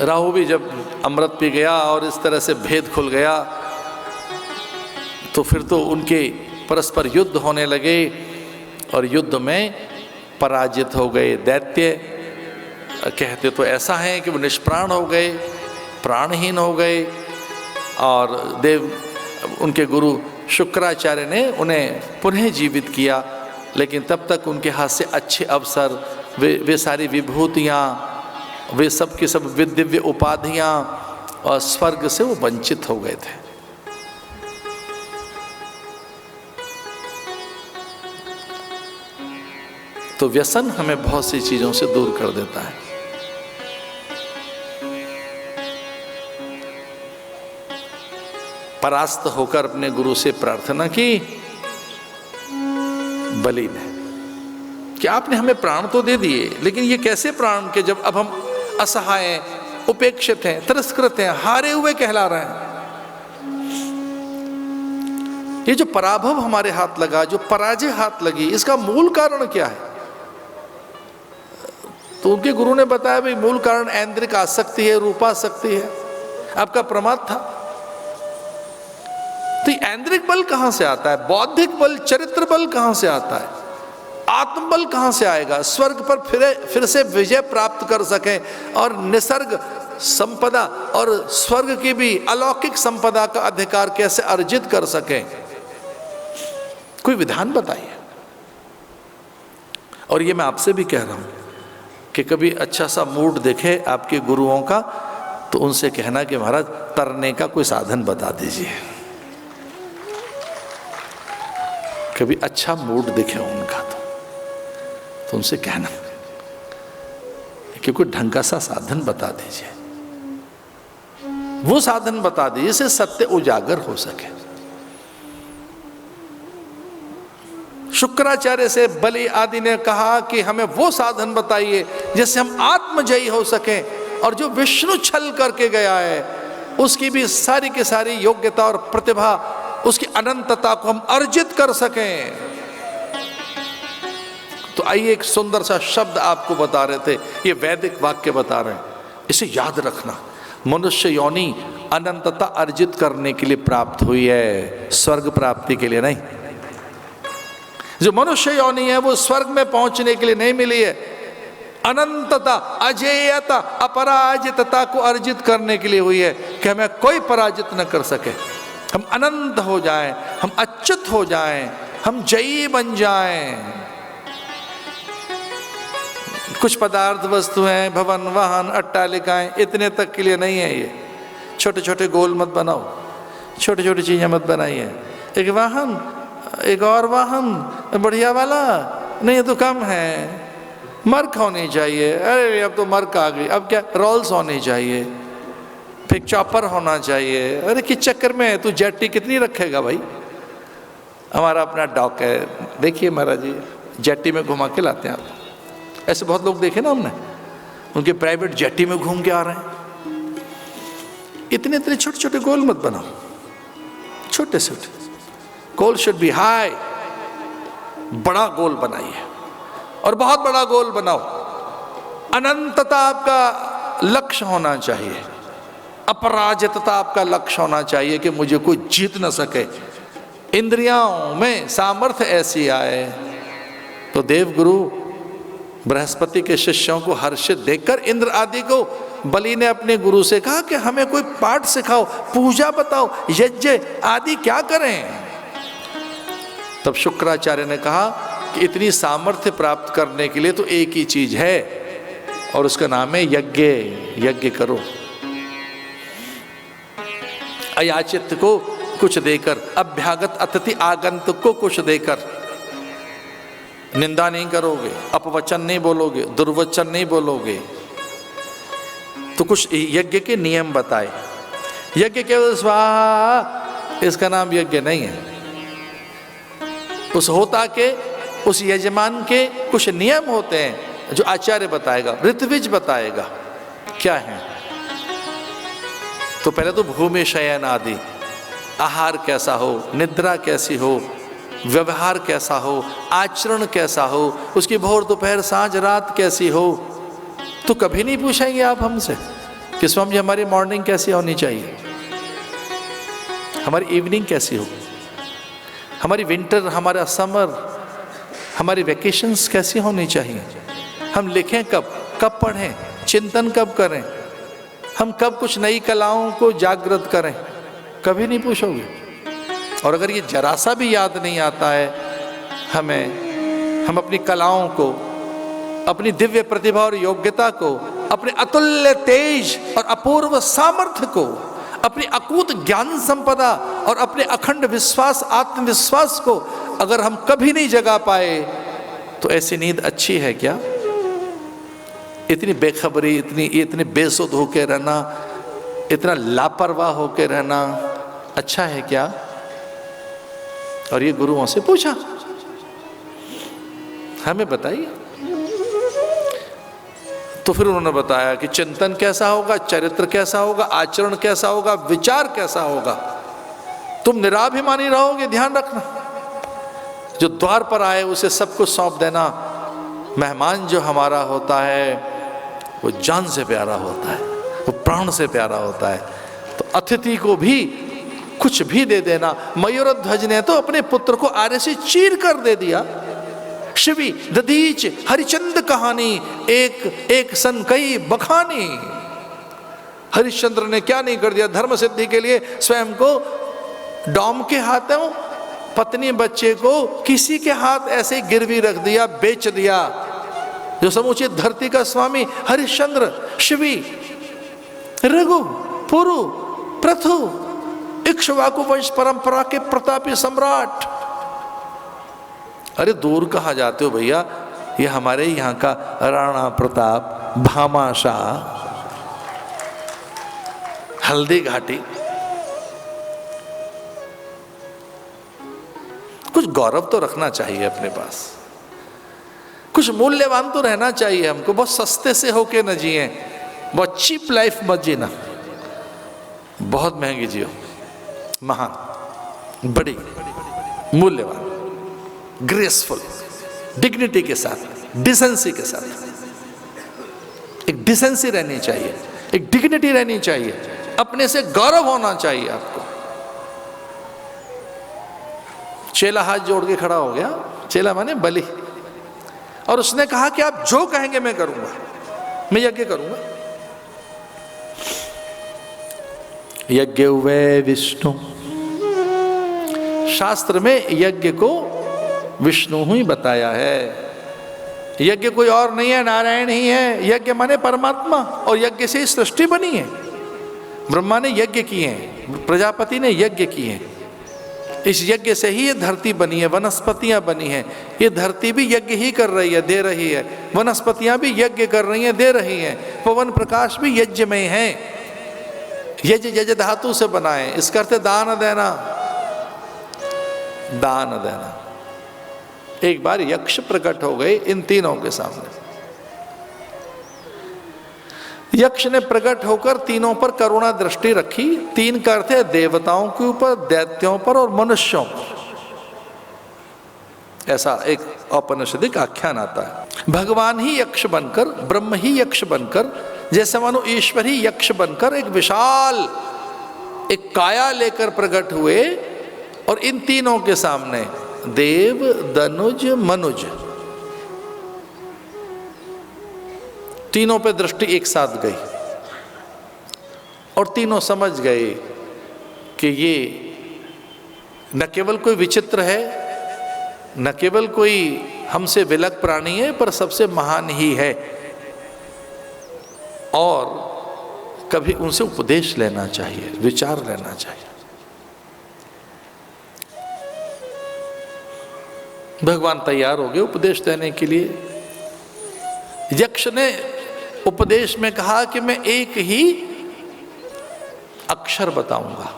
राहु भी जब अमृत पी गया और इस तरह से भेद खुल गया तो फिर तो उनके परस्पर युद्ध होने लगे और युद्ध में पराजित हो गए। दैत्य कहते तो ऐसा है कि वो निष्प्राण हो गए, प्राणहीन हो गए, और उनके गुरु शुक्राचार्य ने उन्हें पुनः जीवित किया। लेकिन तब तक उनके हाथ से अच्छे अवसर, वे सारी विभूतियाँ, वे सब की सब दिव्य उपाधियाँ और स्वर्ग से वो वंचित हो गए थे। तो व्यसन हमें बहुत सी चीजों से दूर कर देता है। परास्त होकर अपने गुरु से प्रार्थना की बलि ने कि आपने हमें प्राण तो दे दिए, लेकिन ये कैसे प्राण के जब अब हम असहाय हैं, उपेक्षित हैं, तिरस्कृत हैं, हारे हुए कहला रहे हैं। ये जो पराभव हमारे हाथ लगा, जो पराजय हाथ लगी, इसका मूल कारण क्या है? तो उनके गुरु ने बताया भाई मूल कारण ऐन्द्रिक आसक्ति है, रूपासक्ति है, आपका प्रमाद था। तो ऐन्द्रिक बल कहां से आता है? बौद्धिक बल, चरित्र बल कहां से आता है? आत्मबल कहां से आएगा? स्वर्ग पर फिर से विजय प्राप्त कर सके और निसर्ग संपदा और स्वर्ग की भी अलौकिक संपदा का अधिकार कैसे अर्जित कर सके? कोई विधान बताइए। और ये मैं आपसे भी कह रहा हूं कि कभी अच्छा सा मूड देखे आपके गुरुओं का तो उनसे कहना कि महाराज तरने का कोई साधन बता दीजिए। कभी अच्छा मूड दिखे उनका तो उनसे कहना कि कोई ढंग का सा साधन बता दीजिए, वो साधन बता दीजिए जिससे सत्य उजागर हो सके। शुक्राचार्य से बलि आदि ने कहा कि हमें वो साधन बताइए जिससे हम आत्मजयी हो सकें, और जो विष्णु छल करके गया है उसकी भी सारी की सारी योग्यता और प्रतिभा, उसकी अनंतता को हम अर्जित कर सकें। तो आइए एक सुंदर सा शब्द आपको बता रहे थे, ये वैदिक वाक्य बता रहे हैं, इसे याद रखना। मनुष्य योनि अनंतता अर्जित करने के लिए प्राप्त हुई है, स्वर्ग प्राप्ति के लिए नहीं। जो मनुष्य योनि है वो स्वर्ग में पहुंचने के लिए नहीं मिली है, अनंतता, अजेयता, अपराजितता को अर्जित करने के लिए हुई है कि हमें कोई पराजित न कर सके। हम अनंत हो जाएं, हम अच्युत हो जाएं, हम जयी बन जाएं। कुछ पदार्थ वस्तुएं, भवन, वाहन, अट्टालिकाएं इतने तक के लिए नहीं है। ये छोटे छोटे गोल मत बनाओ, छोटी छोटी चीजें मत बनाइए। एक वाहन, एक और वाहन बढ़िया वाला नहीं, ये तो कम है। मर्क होनी चाहिए, अरे अब तो मर्क आ गई, अब क्या रोल्स होनी चाहिए, फिर चॉपर होना चाहिए। अरे किस चक्कर में तू जेटी कितनी रखेगा भाई? हमारा अपना डॉक है, देखिए महाराज जी जेटी में घुमा के लाते हैं। आप ऐसे बहुत लोग देखे ना हमने, उनके प्राइवेट जेटी में घूम के आ रहे हैं। इतने इतने छोटे छोटे गोल मत बनाओ, छोटे छोटे गोल शुड बी हाई। बड़ा गोल बनाइए और बहुत बड़ा गोल बनाओ। अनंतता आपका लक्ष्य होना चाहिए, अपराजितता आपका लक्ष्य होना चाहिए कि मुझे कोई जीत न सके। इंद्रियों में सामर्थ्य ऐसी आए। तो देवगुरु बृहस्पति के शिष्यों को हर्षित देखकर इंद्र आदि को बलि ने अपने गुरु से कहा कि हमें कोई पाठ सिखाओ, पूजा बताओ, यज्ञ आदि क्या करें? तब शुक्राचार्य ने कहा कि इतनी सामर्थ्य प्राप्त करने के लिए तो एक ही चीज है और उसका नाम है यज्ञ। यज्ञ करो, अयाचित को कुछ देकर, अभ्यागत अतिथि आगंतुक को कुछ देकर। निंदा नहीं करोगे, अपवचन नहीं बोलोगे, दुर्वचन नहीं बोलोगे। तो कुछ यज्ञ के नियम बताए। यज्ञ केवल स्वाहा इसका नाम यज्ञ नहीं है। उस होता के, उस यजमान के कुछ नियम होते हैं जो आचार्य बताएगा, ऋत्विज बताएगा क्या है। तो पहले तो भूमि शयन आदि, आहार कैसा हो, निद्रा कैसी हो, व्यवहार कैसा हो, आचरण कैसा हो, उसकी भोर दोपहर सांझ रात कैसी हो। तो कभी नहीं पूछेंगे आप हमसे कि स्वामी जी हमारी मॉर्निंग कैसी होनी चाहिए, हमारी इवनिंग कैसी हो, हमारी विंटर, हमारा समर, हमारी वैकेशंस कैसी होनी चाहिए, हम लिखें कब, कब पढ़ें, चिंतन कब करें, हम कब कुछ नई कलाओं को जागृत करें, कभी नहीं पूछोगे। और अगर ये जरा सा भी याद नहीं आता है हमें, हम अपनी कलाओं को, अपनी दिव्य प्रतिभा और योग्यता को, अपने अतुल्य तेज और अपूर्व सामर्थ्य को, अपनी अकूत ज्ञान संपदा और अपने अखंड विश्वास, आत्मविश्वास को अगर हम कभी नहीं जगा पाए तो ऐसी नींद अच्छी है क्या? इतनी बेखबरी, इतनी बेसुध होके रहना, इतना लापरवाह होके रहना अच्छा है क्या? और ये गुरुओं से पूछा, हमें बताइए। तो फिर उन्होंने बताया कि चिंतन कैसा होगा, चरित्र कैसा होगा, आचरण कैसा होगा, विचार कैसा होगा। तुम निराभिमानी रहोगे, ध्यान रखना। जो द्वार पर आए उसे सब कुछ सौंप देना। मेहमान जो हमारा होता है वो जान से प्यारा होता है, वो प्राण से प्यारा होता है। तो अतिथि को भी कुछ भी दे देना। मयूरध्वज ने तो अपने पुत्र को आरे से चीर कर दे दिया। शिवी दधीच हरिचंद कहानी, एक एक सन कई बखानी। हरिश्चंद्र ने क्या नहीं कर दिया धर्म सिद्धि के लिए, स्वयं को डॉम के हाथों, पत्नी बच्चे को किसी के हाथ ऐसे गिरवी रख दिया, बेच दिया। जो समुचित धरती का स्वामी हरिश्चंद्र, शिवी, रघु, पुरु, प्रथु, इक्ष्वाकु वंश परंपरा के प्रतापी सम्राट। अरे दूर कहाँ जाते हो भैया, ये हमारे यहाँ का राणा प्रताप, भामाशाह, हल्दी घाटी। कुछ गौरव तो रखना चाहिए अपने पास, कुछ मूल्यवान तो रहना चाहिए हमको। बहुत सस्ते से होके न जिए, बहुत चीप लाइफ मत जीना, बहुत महंगी जियो। महान, बड़ी, मूल्यवान, ग्रेसफुल, डिग्निटी के साथ, डिसेंसी के साथ। एक डिसेंसी रहनी चाहिए, एक डिग्निटी रहनी चाहिए, अपने से गौरव होना चाहिए आपको। चेला हाथ जोड़ के खड़ा हो गया, चेला माने बलि, और उसने कहा कि आप जो कहेंगे मैं करूंगा, मैं यज्ञ करूंगा। यज्ञ वे विष्णु, शास्त्र में यज्ञ को विष्णु ही बताया है। यज्ञ कोई और नहीं है, नारायण ही है। यज्ञ माने परमात्मा, और यज्ञ से ही सृष्टि बनी है। ब्रह्मा ने यज्ञ किए हैं, प्रजापति ने यज्ञ किए हैं। इस यज्ञ से ही ये धरती बनी है, वनस्पतियां बनी हैं। ये धरती भी यज्ञ ही कर रही है, दे रही है। वनस्पतियां भी यज्ञ कर रही हैं, दे रही हैं। पवन प्रकाश भी यज्ञ में है। यज्ञ यज धातु से बनाए, इसका अर्थ दान देना, दान देना। एक बार यक्ष प्रकट हो गए इन तीनों के सामने। यक्ष ने प्रकट होकर तीनों पर करुणा दृष्टि रखी। तीन का अर्थ है देवताओं के ऊपर, दैत्यों पर और मनुष्यों पर। ऐसा एक औपनिषदिक आख्यान आता है। भगवान ही यक्ष बनकर, ब्रह्म ही यक्ष बनकर, जैसे मानो ईश्वर ही यक्ष बनकर एक विशाल एक काया लेकर प्रकट हुए, और इन तीनों के सामने देव, दनुज, मनुज, तीनों पे दृष्टि एक साथ गई, और तीनों समझ गए कि ये न केवल कोई विचित्र है, न केवल कोई हमसे विलग प्राणी है, पर सबसे महान ही है। और कभी उनसे उपदेश लेना चाहिए, विचार लेना चाहिए। भगवान तैयार हो गए उपदेश देने के लिए। यक्ष ने उपदेश में कहा कि मैं एक ही अक्षर बताऊंगा,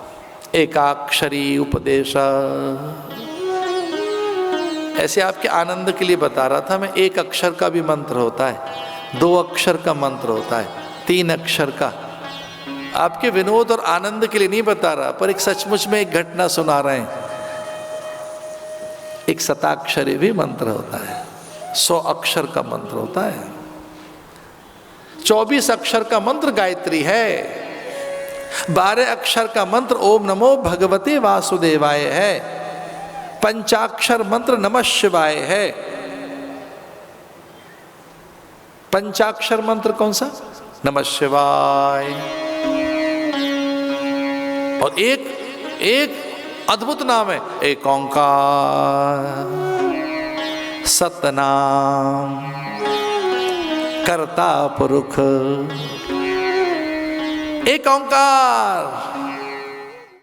एकाक्षरी उपदेश। ऐसे आपके आनंद के लिए बता रहा था मैं। एक अक्षर का भी मंत्र होता है, 2 अक्षर का मंत्र होता है, 3 अक्षर का। आपके विनोद और आनंद के लिए नहीं बता रहा, पर एक सचमुच में एक घटना सुना रहे हैं। एक शताक्षरी भी मंत्र होता है, 100 अक्षर का मंत्र होता है। 24 अक्षर का मंत्र गायत्री है, 12 अक्षर का मंत्र ओम नमो भगवते वासुदेवाय है, पंचाक्षर मंत्र नमः शिवाय है। पंचाक्षर मंत्र कौन सा? नमः शिवाय। और एक अद्भुत नाम है, एक ओंकार, सतनाम, कर्ता पुरुष, एक ओंकार।